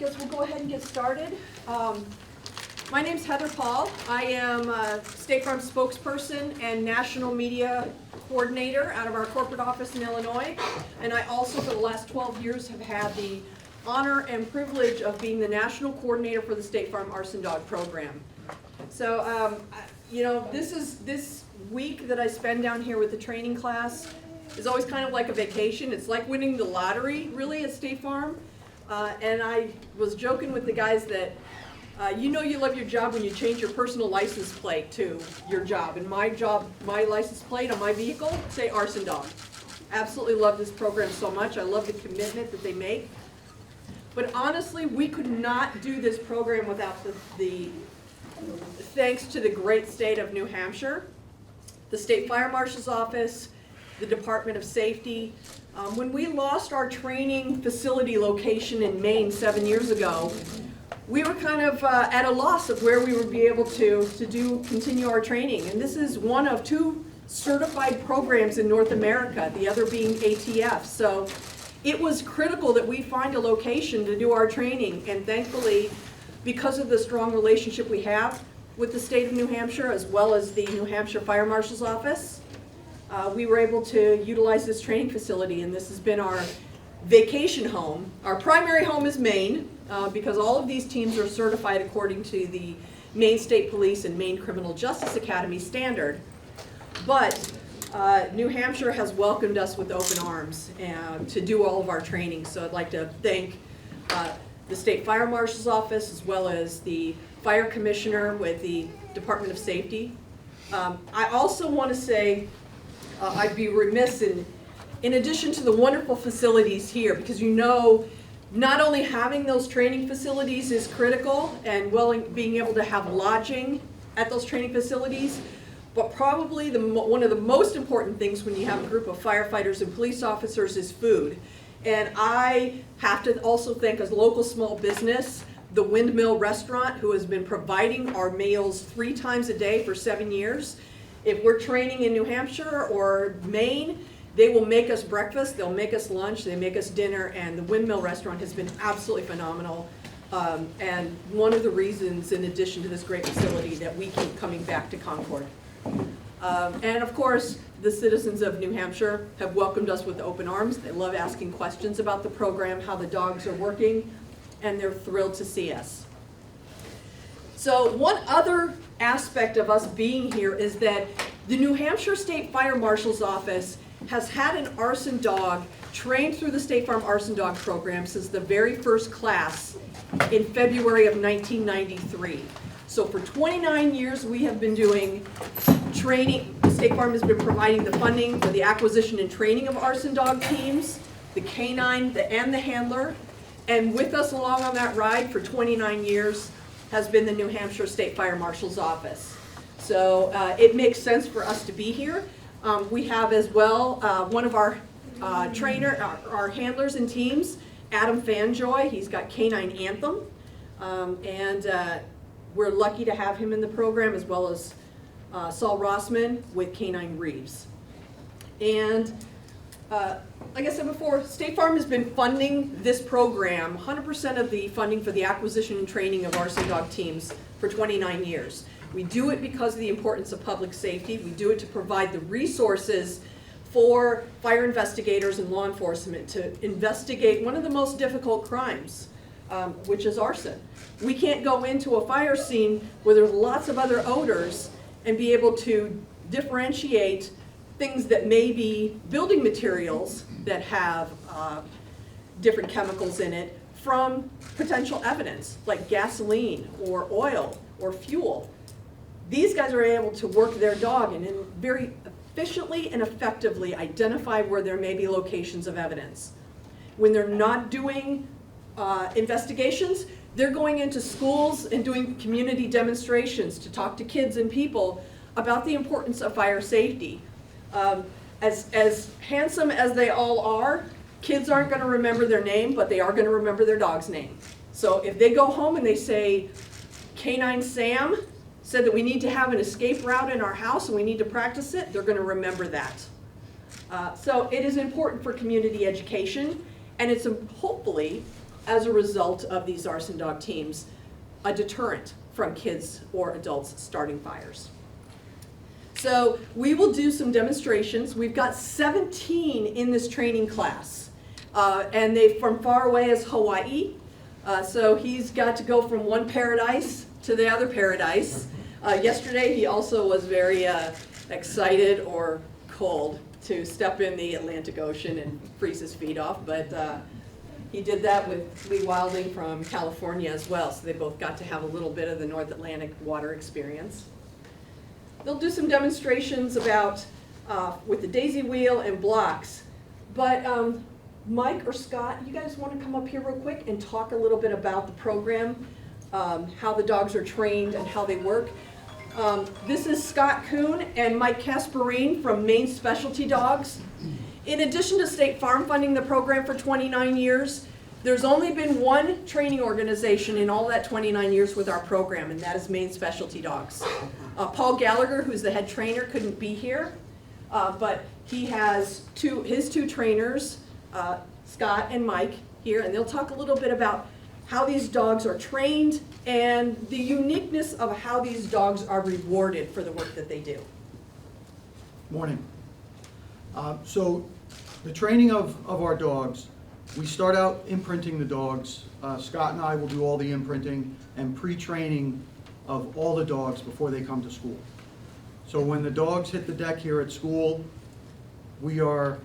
guess we'll go ahead and get started. My name's Heather Paul. I am State Farm spokesperson and national media coordinator out of our corporate office in Illinois. And I also, for the last 12 years, have had the honor and privilege of being the national coordinator for the State Farm Arson Dog program. So, you know, this week that I spend down here with the training class is always kind of like a vacation. It's like winning the lottery, really, at State Farm. And I was joking with the guys that you know you love your job when you change your personal license plate to your job. And my job, my license plate on my vehicle, say Arson Dog. Absolutely love this program so much. I love the commitment that they make. But honestly, we could not do this program without the thanks to the great state of New Hampshire, the State Fire Marshal's Office, the Department of Safety. When we lost our training facility location in Maine 7 years ago, we were kind of at a loss of where we would be able to continue our training. And this is one of two certified programs in North America, the other being ATF. So it was critical that we find a location to do our training. And thankfully, because of the strong relationship we have with the state of New Hampshire, as well as the New Hampshire Fire Marshal's Office, we were able to utilize this training facility, and this has been our vacation home. Our primary home is Maine, because all of these teams are certified according to the Maine State Police and Maine Criminal Justice Academy standard. But New Hampshire has welcomed us with open arms to do all of our training. So I'd like to thank the State Fire Marshal's Office, as well as the Fire Commissioner with the Department of Safety. I also want to say, I'd be remiss in addition to the wonderful facilities here, because you know, not only having those training facilities is critical, and being able to have lodging at those training facilities, but probably one of the most important things when you have a group of firefighters and police officers is food. And I have to also thank a local small business, the Windmill Restaurant, who has been providing our meals 3 times a day for 7 years. If we're training in New Hampshire or Maine, they will make us breakfast, they'll make us lunch, they make us dinner, and the Windmill Restaurant has been absolutely phenomenal. And one of the reasons, in addition to this great facility, that we keep coming back to Concord. And of course, the citizens of New Hampshire have welcomed us with open arms. They love asking questions about the program, how the dogs are working, and they're thrilled to see us. So one other aspect of us being here is that the New Hampshire State Fire Marshal's Office has had an arson dog trained through the State Farm Arson Dog program since the very first class in February of 1993. So for 29 years we have been doing training. The State Farm has been providing the funding for the acquisition and training of arson dog teams, the canine and the handler. And with us along on that ride for 29 years has been the New Hampshire State Fire Marshal's Office. So it makes sense for us to be here. We have as well one of our our handlers and teams, Adam Fanjoy. He's got Canine Anthem, and we're lucky to have him in the program, as well as Saul Rossman with Canine Reeves. And like I said before, State Farm has been funding this program, 100% of the funding for the acquisition and training of arson dog teams for 29 years. We do it because of the importance of public safety. We do it to provide the resources for fire investigators and law enforcement to investigate one of the most difficult crimes, which is arson. We can't go into a fire scene where there's lots of other odors and be able to differentiate things that may be building materials that have different chemicals in it from potential evidence, like gasoline or oil or fuel. These guys are able to work their dog and very efficiently and effectively identify where there may be locations of evidence. When they're not doing investigations, they're going into schools and doing community demonstrations to talk to kids and people about the importance of fire safety. As handsome as they all are, kids aren't going to remember their name, but they are going to remember their dog's name. So if they go home and they say, Canine Sam said that we need to have an escape route in our house and we need to practice it, they're going to remember that. So it is important for community education, and it's hopefully as a result of these arson dog teams, a deterrent from kids or adults starting fires. So we will do some demonstrations. We've got 17 in this training class, and they're from far away as Hawaii. So he's got to go from one paradise to the other paradise. Yesterday he also was very excited or cold to step in the Atlantic Ocean and freeze his feet off, but he did that with Lee Wilding from California as well, so they both got to have a little bit of the North Atlantic water experience. They'll do some demonstrations about with the daisy wheel and blocks, but Mike or Scott, you guys want to come up here real quick and talk a little bit about the program, how the dogs are trained and how they work. This is Scott Kuhn and Mike Casperine from Maine Specialty Dogs. In addition to State Farm funding the program for 29 years, there's only been one training organization in all that 29 years with our program, and that is Maine Specialty Dogs. Paul Gallagher, who's the head trainer, couldn't be here, but he has his two trainers, Scott and Mike, here, and they'll talk a little bit about how these dogs are trained and the uniqueness of how these dogs are rewarded for the work that they do. Morning. So the training of our dogs, we start out imprinting the dogs. Scott and I will do all the imprinting and pre-training of all the dogs before they come to school. So when the dogs hit the deck here at school, we are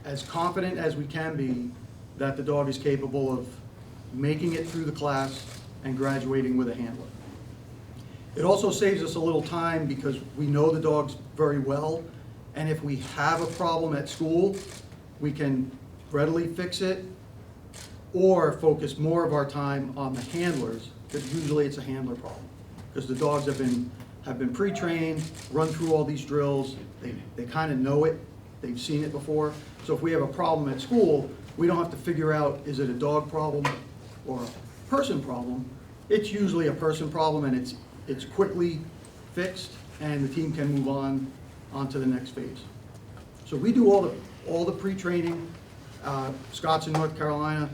as confident as we can be that the dog is capable of making it through the class and graduating with a handler. It also saves us a little time because we know the dogs very well, and if we have a problem at school, we can readily fix it or focus more of our time on the handlers, because usually it's a handler problem. Because the dogs have been pre-trained, run through all these drills, they kind of know it, they've seen it before. So if we have a problem at school, we don't have to figure out, is it a dog problem or a person problem? It's usually a person problem, and it's quickly fixed, and the team can move on to the next phase. So we do all the pre-training. Scott's in North Carolina,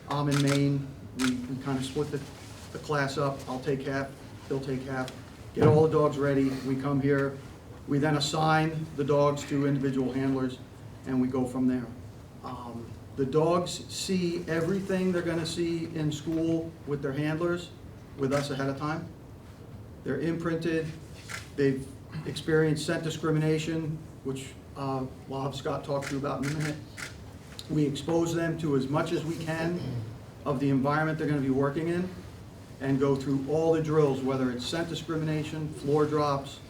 I'm in Maine. We kind of split the class up. I'll take half, he'll take half. Get all the dogs ready. We come here. We then assign the dogs to individual handlers, and we go from there. The dogs see everything they're going to see in school with their handlers, with us ahead of time. They're imprinted. They've experienced scent discrimination, which we'll have Scott talk to you about in a minute. We expose them to as much as we can of the environment they're going to be working in, and go through all the drills, whether it's scent discrimination, floor drops,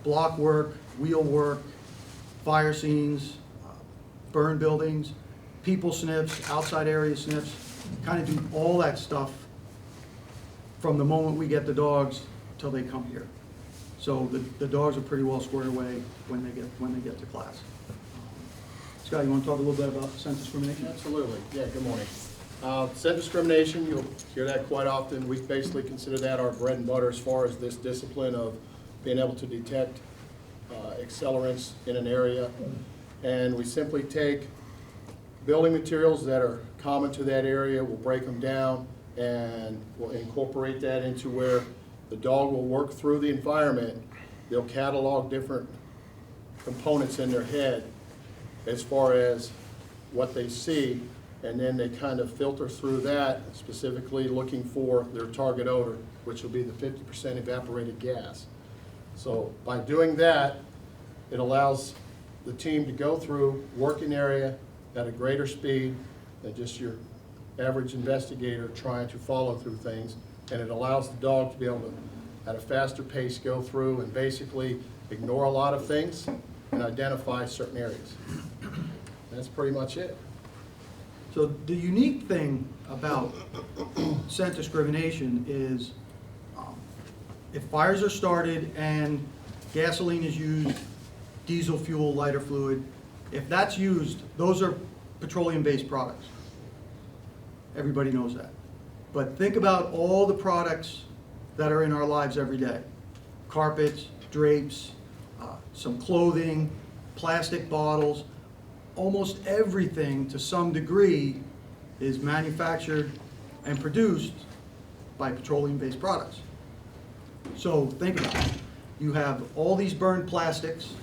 block work, wheel work, fire scenes, burn buildings, people sniffs, outside area sniffs, kind of do all that stuff from the moment we get the dogs till they come here. So the dogs are pretty well squared away when they get to class. Scott, you want to talk a little bit about scent discrimination? Absolutely. Yeah, good morning. Scent discrimination, you'll hear that quite often. We basically consider that our bread and butter as far as this discipline of being able to detect accelerants in an area. And we simply take building materials that are common to that area, we'll break them down, and we'll incorporate that into where the dog will work through the environment. They'll catalog different components in their head as far as what they see, and then they kind of filter through that, specifically looking for their target odor, which will be the 50% evaporated gas. So by doing that, it allows the team to go through working area at a greater speed than just your average investigator trying to follow through things, and it allows the dog to be able to, at a faster pace, go through and basically ignore a lot of things and identify certain areas. That's pretty much it. So the unique thing about scent discrimination is if fires are started and gasoline is used, diesel fuel, lighter fluid, if that's used, those are petroleum-based products. Everybody knows that. But think about all the products that are in our lives every day. Carpets, drapes, some clothing, plastic bottles. Almost everything to some degree is manufactured and produced by petroleum-based products. So think about it. You have all these burned plastics,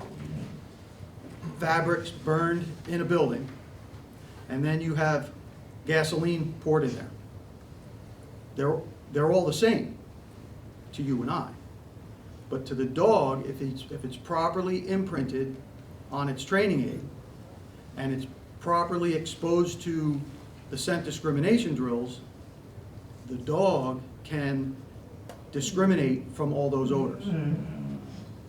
fabrics burned in a building, and then you have gasoline poured in there. They're all the same to you and I. But to the dog, if it's properly imprinted on its training aid, and it's properly exposed to the scent discrimination drills, the dog can discriminate from all those odors.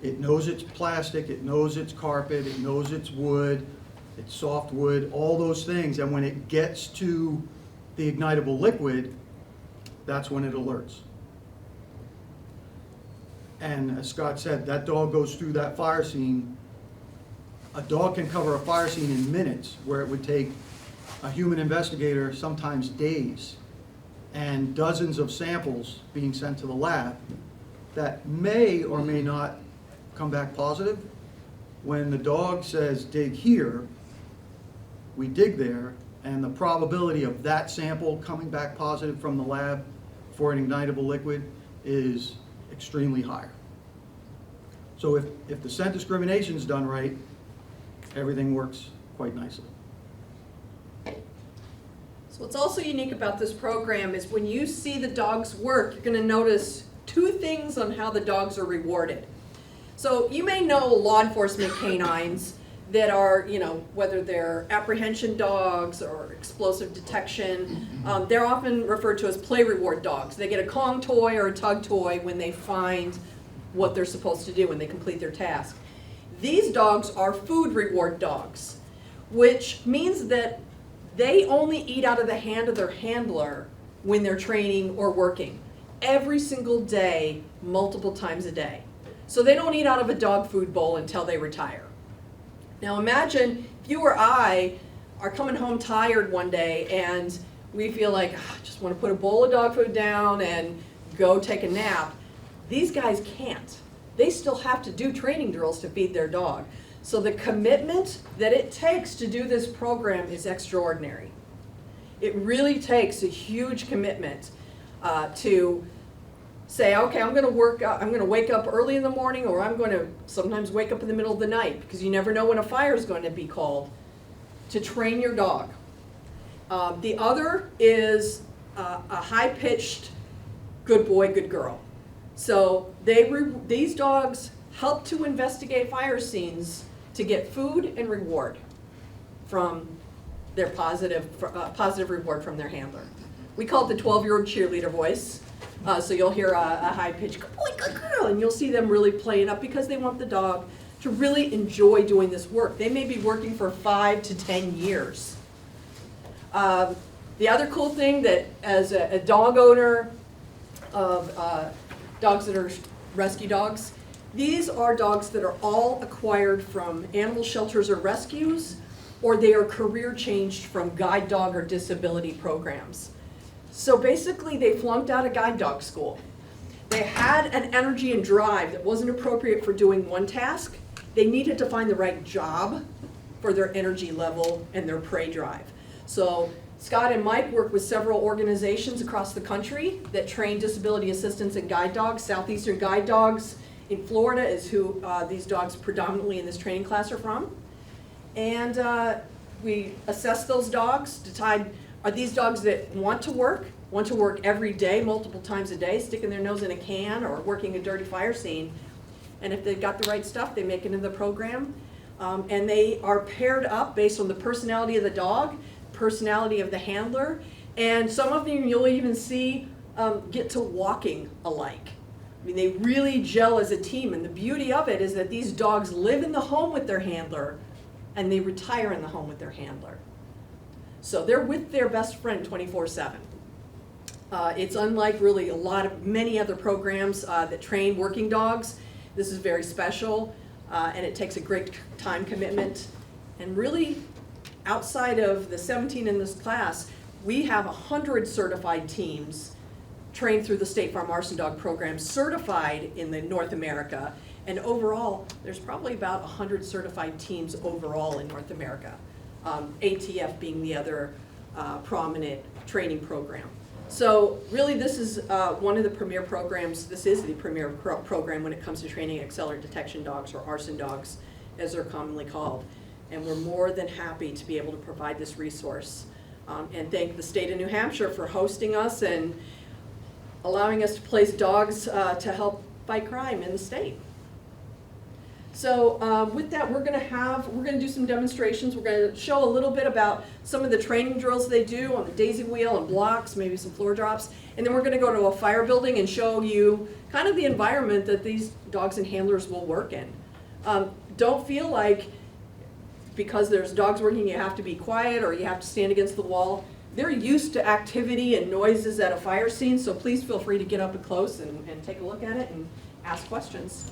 It knows it's plastic, it knows it's carpet, it knows it's wood, it's soft wood, all those things, and when it gets to the ignitable liquid, that's when it alerts. And as Scott said, that dog goes through that fire scene. A dog can cover a fire scene in minutes, where it would take a human investigator sometimes days, and dozens of samples being sent to the lab that may or may not come back positive. When the dog says dig here, we dig there, and the probability of that sample coming back positive from the lab for an ignitable liquid is extremely high. So if the scent discrimination is done right, everything works quite nicely. So what's also unique about this program is when you see the dogs work, you're going to notice two things on how the dogs are rewarded. So you may know law enforcement canines that are, whether they're apprehension dogs or explosive detection, they're often referred to as play reward dogs. They get a Kong toy or a tug toy when they find what they're supposed to do, when they complete their task. These dogs are food reward dogs, which means that they only eat out of the hand of their handler when they're training or working, every single day, multiple times a day. So they don't eat out of a dog food bowl until they retire. Now imagine if you or I are coming home tired one day and we feel like, I just want to put a bowl of dog food down and go take a nap. These guys can't. They still have to do training drills to feed their dog. So the commitment that it takes to do this program is extraordinary. It really takes a huge commitment to say, okay, I'm going to wake up early in the morning, or I'm going to sometimes wake up in the middle of the night, because you never know when a fire is going to be called, to train your dog. The other is a high-pitched good boy, good girl. So these dogs help to investigate fire scenes to get food and reward from their positive reward from their handler. We call it the 12-year-old cheerleader voice. So you'll hear a high-pitched, good boy, good girl, and you'll see them really play it up because they want the dog to really enjoy doing this work. They may be working for 5 to 10 years. The other cool thing that as a dog owner of dogs that are rescue dogs, these are dogs that are all acquired from animal shelters or rescues, or they are career changed from guide dog or disability programs. So basically they flunked out of guide dog school. They had an energy and drive that wasn't appropriate for doing one task. They needed to find the right job for their energy level and their prey drive. So Scott and Mike work with several organizations across the country that train disability assistants and guide dogs. Southeastern Guide Dogs in Florida is who these dogs predominantly in this training class are from. And we assess those dogs, decide, are these dogs that want to work every day, multiple times a day, sticking their nose in a can or working a dirty fire scene. And if they've got the right stuff, they make it into the program. And they are paired up based on the personality of the dog, personality of the handler, and some of them you'll even see get to walking alike. I mean, they really gel as a team, and the beauty of it is that these dogs live in the home with their handler, and they retire in the home with their handler. So they're with their best friend 24/7. It's unlike really many other programs that train working dogs. This is very special, and it takes a great time commitment. And really, outside of the 17 in this class, we have 100 certified teams trained through the State Farm Arson Dog program, certified in the North America. And overall, there's probably about 100 certified teams overall in North America. ATF being the other prominent training program. So really, this is one of the premier programs. This is the premier program when it comes to training accelerant detection dogs, or Arson dogs, as they're commonly called. And we're more than happy to be able to provide this resource. And thank the state of New Hampshire for hosting us and allowing us to place dogs to help fight crime in the state. So with that, we're gonna do some demonstrations. We're gonna show a little bit about some of the training drills they do on the daisy wheel and blocks, maybe some floor drops. And then we're gonna go to a fire building and show you kind of the environment that these dogs and handlers will work in. Don't feel like because there's dogs working, you have to be quiet or you have to stand against the wall. They're used to activity and noises at a fire scene, so please feel free to get up and close and take a look at it and ask questions.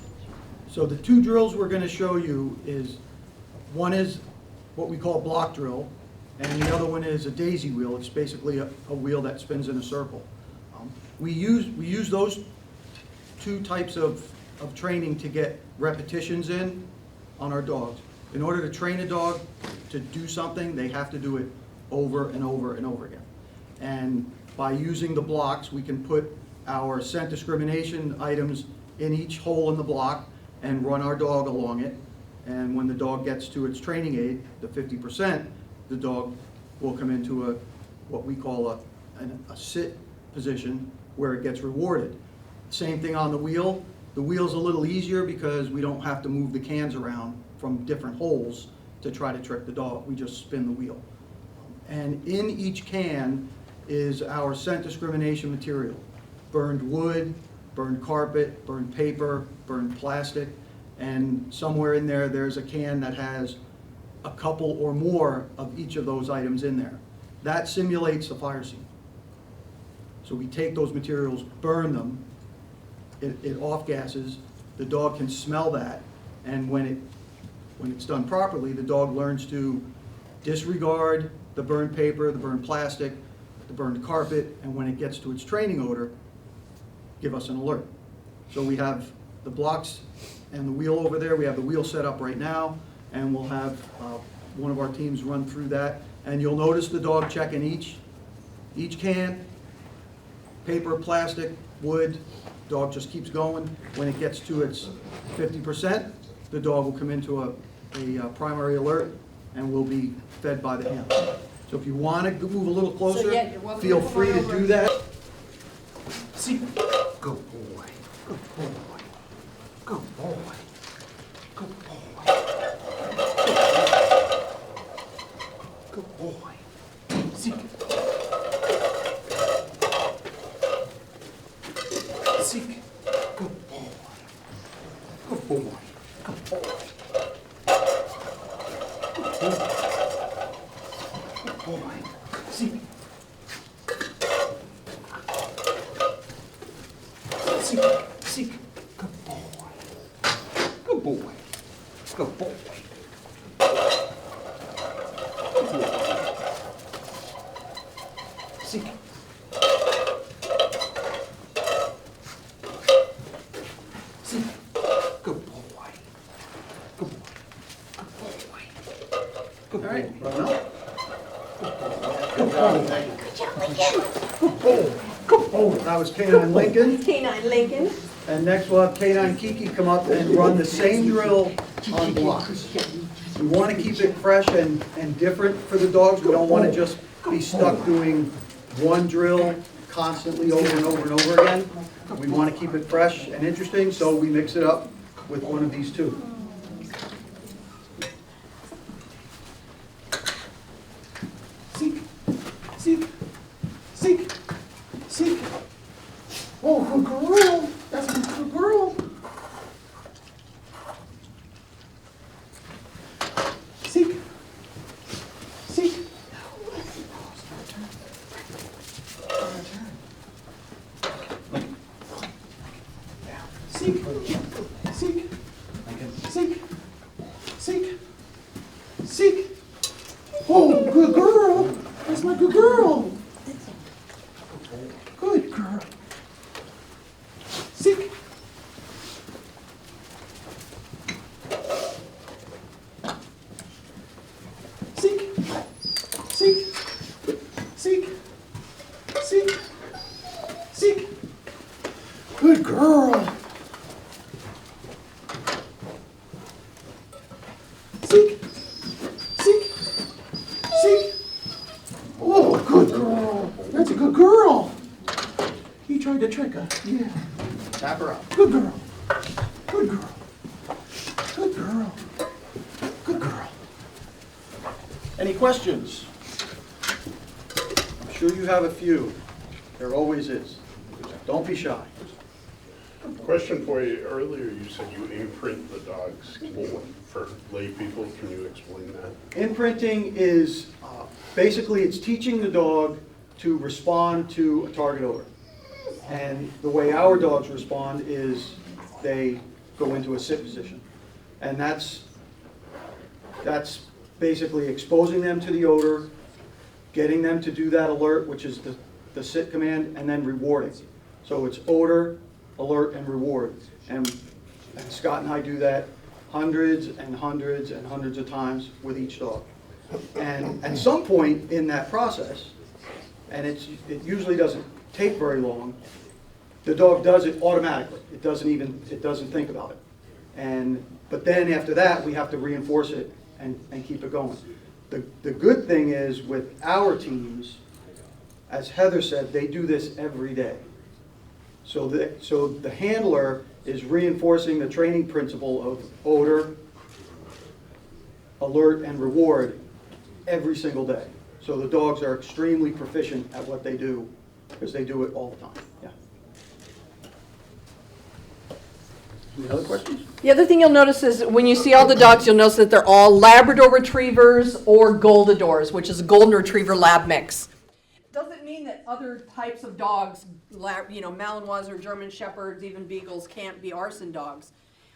So the two drills we're going to show you is, one is what we call block drill, and the other one is a daisy wheel. It's basically a wheel that spins in a circle. We use those two types of training to get repetitions in on our dogs. In order to train a dog to do something, they have to do it over and over and over again. And by using the blocks, we can put our scent discrimination items in each hole in the block and run our dog along it. And when the dog gets to its training aid, the 50%, the dog will come into what we call a sit position where it gets rewarded. Same thing on the wheel. The wheel's a little easier because we don't have to move the cans around from different holes to try to trick the dog. We just spin the wheel. And in each can is our scent discrimination material: burned wood, burned carpet, burned paper, burned plastic, and somewhere in there, there's a can that has a couple or more of each of those items in there. That simulates a fire scene. So we take those materials, burn them, it off-gases, the dog can smell that, and when it's done properly, the dog learns to disregard the burned paper, the burned plastic, the burned carpet, and when it gets to its training odor, give us an alert. So we have the blocks and the wheel over there. We have the wheel set up right now, and we'll have one of our teams run through that. And you'll notice the dog checking each can, paper, plastic, wood. Dog just keeps going. When it gets to its 50%, the dog will come into a primary alert and will be fed by the handler. So if you want to move a little closer, So, yeah, you're welcome feel to come free on to over. do that. See, good boy, good boy, good boy, good boy, good boy. See, see, good boy, good boy, good boy, good boy, see. Seek, good boy, good boy, good boy, good boy. Seek. Seek, good boy, good boy, good boy, good boy. All right, run up. Good job, thank you. Good boy. That was K9 Lincoln. K9 Lincoln. And next we'll have K9 Kiki come up and run the same drill on blocks. We want to keep it fresh and different for the dogs. We don't want to just be stuck doing one drill constantly over and over and over again. We want to keep it fresh and interesting, so we mix it up with one of these two. Seek, seek, seek, seek. Oh, good girl. That's a good girl. Seek, seek. Seek, seek, seek, seek, seek. Oh, good girl. That's my good girl. Good girl. Seek. Seek. Seek. Seek. Seek. Tap her up. Good girl. Good girl. Good girl. Good girl. Any questions? I'm sure you have a few. There always is. Don't be shy. Question for you. Earlier you said you imprint the dogs for lay people. Can you explain that? Imprinting is, basically it's teaching the dog to respond to a target odor. And the way our dogs respond is they go into a sit position. And that's basically exposing them to the odor, getting them to do that alert, which is the sit command, and then rewarding. So it's odor, alert, and reward. And Scott and I do that hundreds and hundreds and hundreds of times with each dog. And at some point in that process, and it usually doesn't take very long, the dog does it automatically. It doesn't think about it. But then after that, we have to reinforce it and keep it going. The good thing is with our teams, as Heather said, they do this every day. So the handler is reinforcing the training principle of odor, alert, and reward every single day. So the dogs are extremely proficient at what they do because they do it all the time. Yeah. Any other questions? The other thing you'll notice is when you see all the dogs, you'll notice that they're all Labrador Retrievers or Goldadors, which is a Golden Retriever Lab mix. Doesn't mean that other types of dogs, Malinois or German Shepherds, even Beagles, can't be Arson dogs.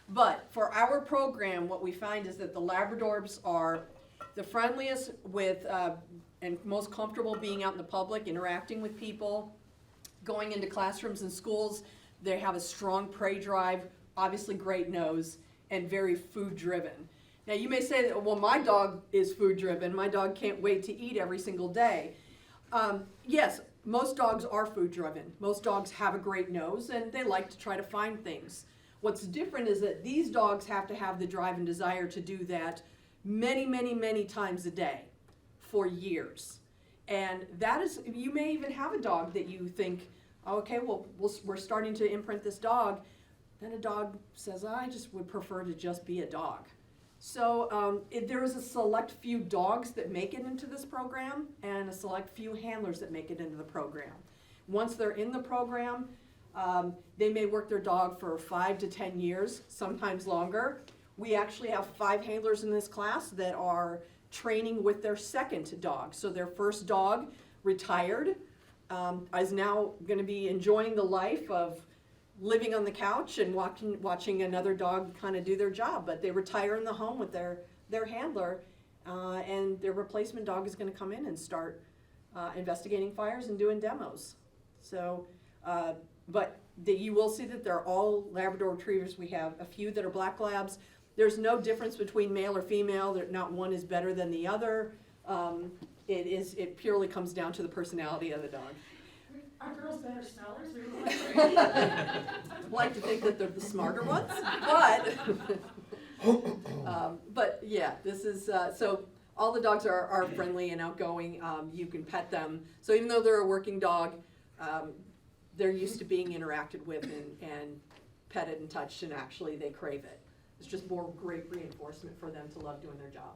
But for our program, what we find is that the Labradors are the friendliest with and most comfortable being out in the public, interacting with people, going into classrooms and schools. They have a strong prey drive, obviously great nose, and very food driven. Now you may say that, well, my dog is food driven. My dog can't wait to eat every single day. Yes, most dogs are food driven. Most dogs have a great nose and they like to try to find things. What's different is that these dogs have to have the drive and desire to do that many, many, many times a day for years. And that is, you may even have a dog that you think, oh, okay, well, we're starting to imprint this dog. Then a dog says, I just would prefer to just be a dog. So there is a select few dogs that make it into this program and a select few handlers that make it into the program. Once they're in the program, they may work their dog for 5 to 10 years, sometimes longer. We actually have 5 handlers in this class that are training with their second dog. So their first dog retired, is now going to be enjoying the life of living on the couch and watching another dog kind of do their job. But they retire in the home with their handler, and their replacement dog is going to come in and start investigating fires and doing demos. So, but you will see that they're all Labrador Retrievers. We have a few that are Black Labs. There's no difference between male or female. Not one is better than the other. It purely comes down to the personality of the dog. Are girls better smellers? Like to think that they're the smarter ones, but yeah, this is so all the dogs are friendly and outgoing. You can pet them. So even though they're a working dog, they're used to being interacted with and petted and touched, and actually they crave it. It's just more great reinforcement for them to love doing their job.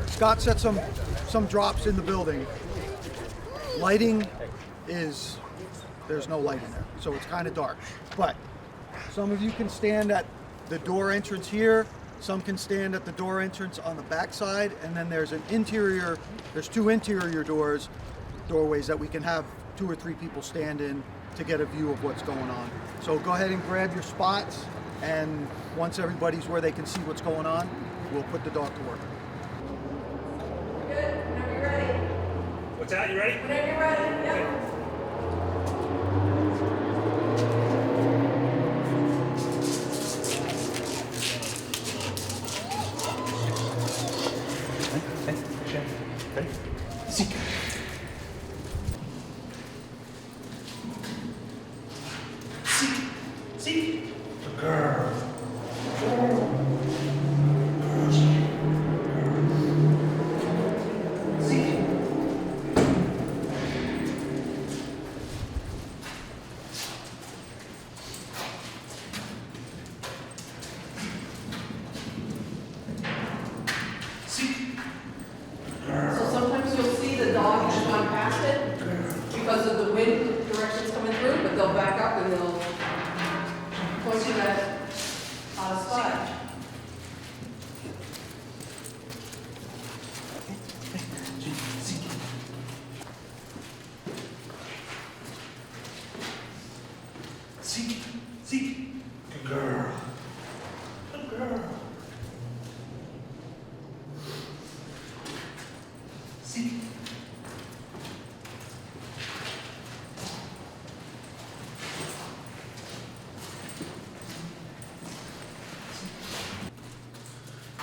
Scott set some drops in the building. Lighting is, there's no light in there, so it's kind of dark. But some of you can stand at the door entrance here, some can stand at the door entrance on the back side, and then there's 2 interior doorways that we can have 2 or 3 people stand in to get a view of what's going on. So go ahead and grab your spots, and once everybody's where they can see what's going on, we'll put the dog to work. Good. Whenever you're ready. What's that? You ready? Whenever you're ready. Yep. Seek. See? Girl. Seek. Seek. Good girl. Good girl. Seek.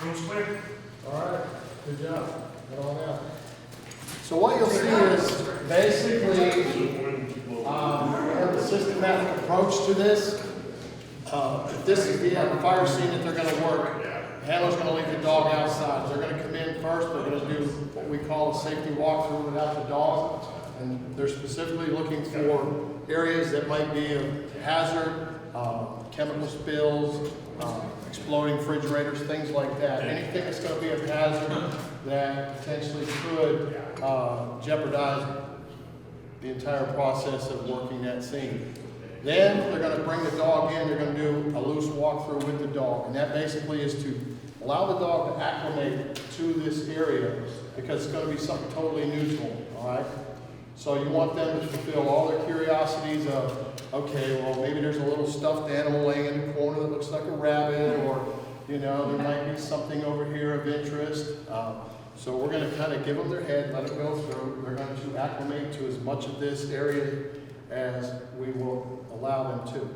Room square. All right, good job. Got all that. So what you'll see is basically, we have a systematic approach to this. If this is the fire scene that they're gonna work, the handler's gonna leave the dog outside. They're gonna come in first, they're gonna do what we call a safety walkthrough without the dog. And they're specifically looking for areas that might be a hazard, chemical spills, exploding refrigerators, things like that. Anything that's gonna be a hazard that potentially could jeopardize the entire process of working that scene. Then they're gonna bring the dog in, they're gonna do a loose walkthrough with the dog. And that basically is to allow the dog to acclimate to this area because it's gonna be something totally new to them, all right? So you want them to fulfill all their curiosities of, okay, well, maybe there's a little stuffed animal laying in the corner that looks like a rabbit, or, you know, there might be something over here of interest. So we're gonna kind of give them their head, let them go through. They're going to acclimate to as much of this area as we will allow them to.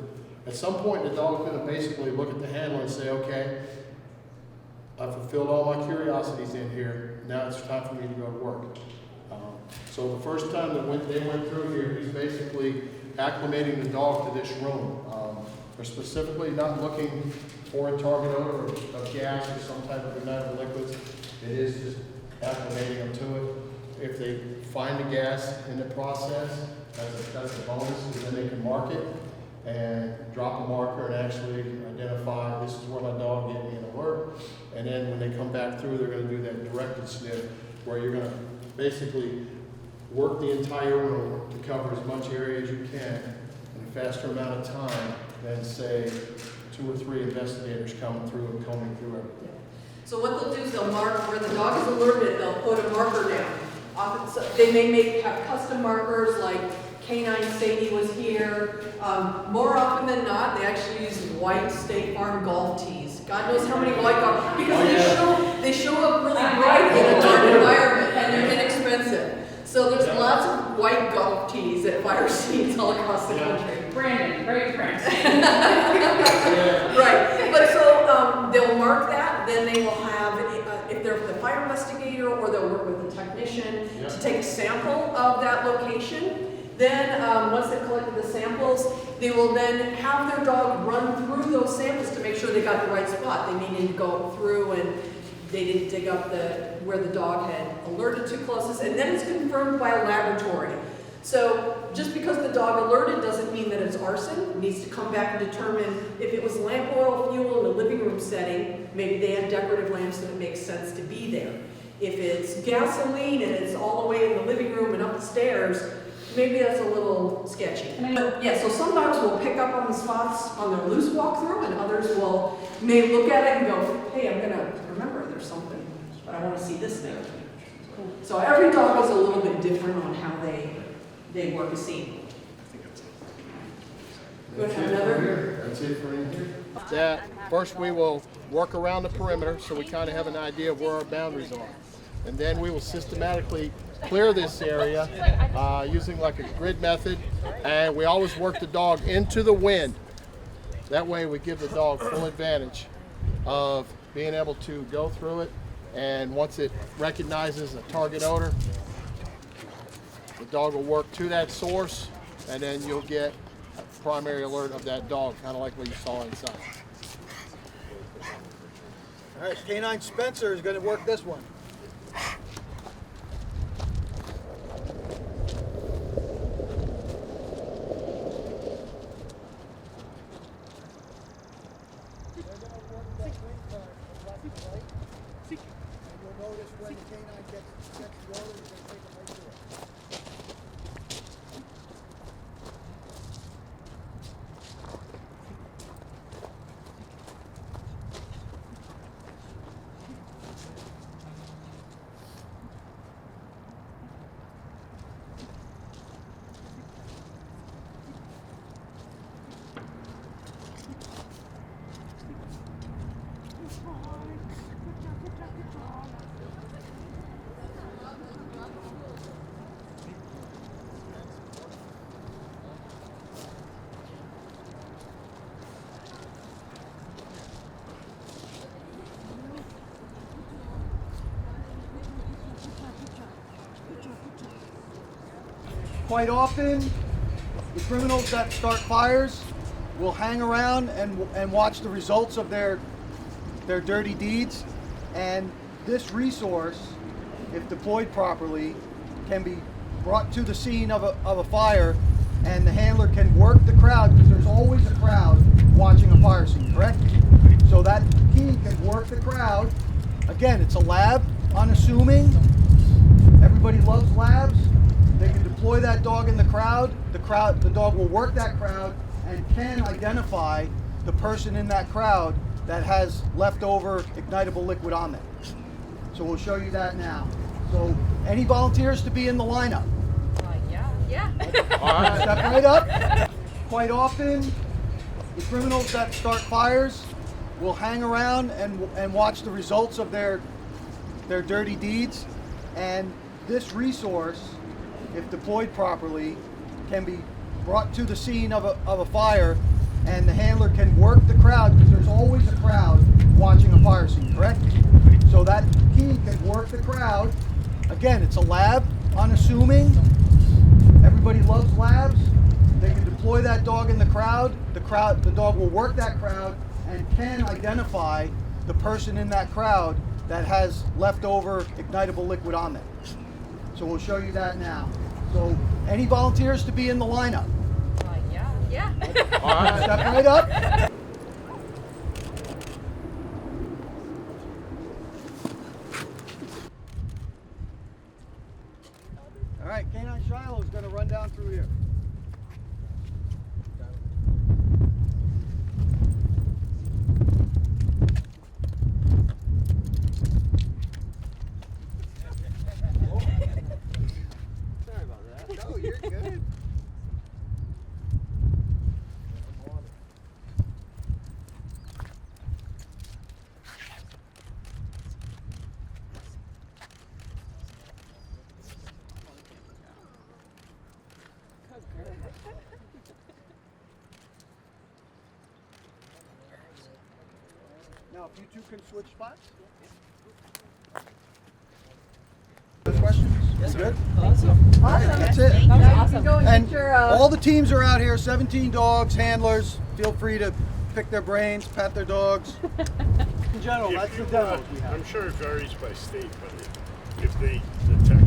At some point, the dog's gonna basically look at the handler and say, okay, I've fulfilled all my curiosities in here, now it's time for me to go to work. So the first time that they went through here, he's basically acclimating the dog to this room. They're specifically not looking for a target odor of gas or some type of ignited liquids. It is just acclimating them to it. If they find the gas in the process, that's a bonus, because then they can mark it and drop a marker and actually identify, this is where my dog gave me an alert. And then when they come back through, they're going to do that directed sniff, where you're going to basically work the entire room to cover as much area as you can in a faster amount of time than, say, 2 or 3 investigators coming through and combing through everything. So what they'll do is they'll mark where the dog is alerted, they'll put a marker down. Often, so they may have custom markers like Canine Sadie was here. More often than not, they actually use white State Farm golf tees. God knows how many white golf, because they show up really bright in a dark environment and they're inexpensive. So there's lots of white golf tees at fire scenes all across the country. Brandon, great friend. Right, but so they'll mark that, then they will have, if they're the fire investigator, or they'll work with a technician to take a sample of that location. Then, once they've collected the samples, they will then have their dog run through those samples to make sure they got the right spot. They may need to go through and they didn't dig up where the dog had alerted to closest, and then it's confirmed by a laboratory. So just because the dog alerted doesn't mean that it's arson. It needs to come back and determine if it was lamp oil fuel in a living room setting, maybe they had decorative lamps and it makes sense to be there. If it's gasoline and it's all the way in the living room and up the stairs, maybe that's a little sketchy. But yeah, so some dogs will pick up on the spots on their loose walkthrough, and others may look at it and go, hey, I'm gonna remember there's something, but I wanna see this thing. So every dog is a little bit different on how they work a scene. You want to have another? That's it for in here. That first we will work around the perimeter so we kind of have an idea of where our boundaries are. And then we will systematically clear this area using like a grid method, and we always work the dog into the wind. That way we give the dog full advantage of being able to go through it, and once it recognizes a target odor, the dog will work to that source, and then you'll get a primary alert of that dog, kind of like what you saw inside. All right, Canine Spencer is going to work this one. You'll notice when the canine gets the odor, you're going to take them right through it. Quite often, the criminals that start fires will hang around and watch the results of their dirty deeds. And this resource, if deployed properly, can be brought to the scene of a fire, and the handler can work the crowd, because there's always a crowd watching a fire scene, correct? So that key can work the crowd. Again, it's a lab, unassuming. Everybody loves labs. They can deploy that dog in the crowd. The dog will work that crowd and can identify the person in that crowd that has leftover ignitable liquid on them. So we'll show you that now. So any volunteers to be in the lineup? Yeah. All right, step right up. Quite often, the criminals that start fires will hang around and watch the results of their dirty deeds. And this resource, if deployed properly, can be brought to the scene of a fire, and the handler can work the crowd, because there's always a crowd watching a fire scene, correct? So that key can work the crowd. Again, it's a lab, unassuming. Everybody loves labs. They can deploy that dog in the crowd. The dog will work that crowd and can identify the person in that crowd that has leftover ignitable liquid on them. So we'll show you that now. So any volunteers to be in the lineup? Yeah. All right, step right up. All right, Canine Shiloh is going to run down through here. Sorry about that. No, you're good. Now, if you two can switch spots. Questions? Yes, good. Awesome. That's it. That was awesome. Go and And get your, all the teams are out here, 17 dogs, handlers. Feel free to pick their brains, pat their dogs. In general, that's the demos we have. I'm sure it varies by state, but if they detect